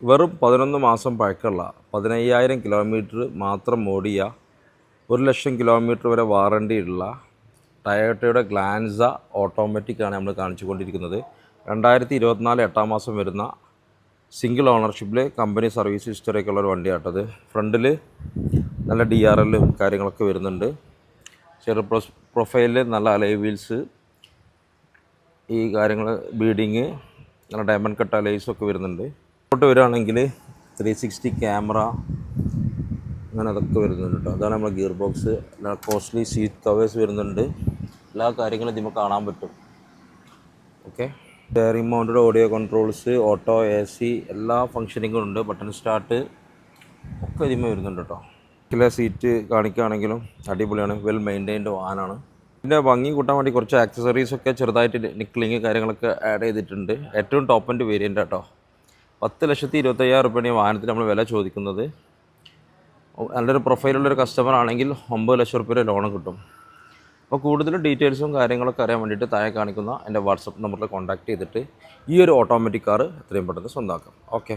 വെറും 11 മാസം പഴക്കമുള്ള 15,000 കിലോമീറ്റർ മാത്രം ഓടിയ 1,00,000 കിലോമീറ്റർ വരെ വാറണ്ടി ഉള്ള ടയോട്ടയുടെ ഗ്ലാൻസ ഓട്ടോമാറ്റിക്കാണ് നമ്മൾ കാണിച്ചുകൊണ്ടിരിക്കുന്നത്. 2024 8 മാസം വരുന്ന സിംഗിൾ ഓണർഷിപ്പിൽ കമ്പനി സർവീസ് ഹിസ്റ്ററിയൊക്കെ ഉള്ളൊരു വണ്ടിയാട്ടത്. ഫ്രണ്ടിൽ നല്ല DRLും കാര്യങ്ങളൊക്കെ വരുന്നുണ്ട്. ചെറു പ്രൊഫൈലിൽ നല്ല അലോയ് വീൽസ്, ഈ കാര്യങ്ങൾ ബീഡിങ്, നല്ല ഡയമണ്ട് കട്ട് അലോയ്സൊക്കെ വരുന്നുണ്ട്. ഇങ്ങോട്ട് വരികയാണെങ്കിൽ 360 ക്യാമറ അങ്ങനെ അതൊക്കെ വരുന്നുണ്ട് കേട്ടോ. അതാണ് നമ്മുടെ ഗിയർ ബോക്സ്. നല്ല കോസ്റ്റ്ലി സീറ്റ് കവേഴ്സ് വരുന്നുണ്ട്. എല്ലാ കാര്യങ്ങളും ഇതിൽ കാണാൻ പറ്റും. Okay, steering mounted audio controls, auto, AC എല്ലാ ഫങ്ഷനിങ്ങും ഉണ്ട്. ബട്ടൺ സ്റ്റാർട്ട് ഒക്കെ ഇതിന്മേൽ വരുന്നുണ്ട് കേട്ടോ. ഇതിലെ സീറ്റ് കാണിക്കുകയാണെങ്കിലും അടിപൊളിയാണ്. വെൽ മെയിൻറ്റൈൻഡ് വാഹനമാണ്. ഇതിൻ്റെ ഭംഗി കൂട്ടാൻ വേണ്ടി കുറച്ച് ആക്സസറീസൊക്കെ ചെറുതായിട്ട് നിക്ലിങ് കാര്യങ്ങളൊക്കെ ആഡ് ചെയ്തിട്ടുണ്ട്. ഏറ്റവും ടോപ്പ് എൻഡ് വേരിയൻ്റ് കേട്ടോ. 10,25,000 റുപ്യാണ് ഈ വാഹനത്തിന് നമ്മൾ വില ചോദിക്കുന്നത്. നല്ലൊരു പ്രൊഫൈലുള്ളൊരു കസ്റ്റമർ ആണെങ്കിൽ 9 ലക്ഷം റുപ്യ ലോൺ കിട്ടും. അപ്പോൾ കൂടുതൽ ഡീറ്റെയിൽസും കാര്യങ്ങളൊക്കെ അറിയാൻ വേണ്ടിയിട്ട് താഴെ കാണിക്കുന്ന എൻ്റെ വാട്സപ്പ് നമ്പറിൽ കോൺടാക്ട് ചെയ്തിട്ട് ഈ ഒരു ഓട്ടോമാറ്റിക് കാർ എത്രയും പെട്ടെന്ന് സ്വന്തമാക്കാം. ഓക്കെ.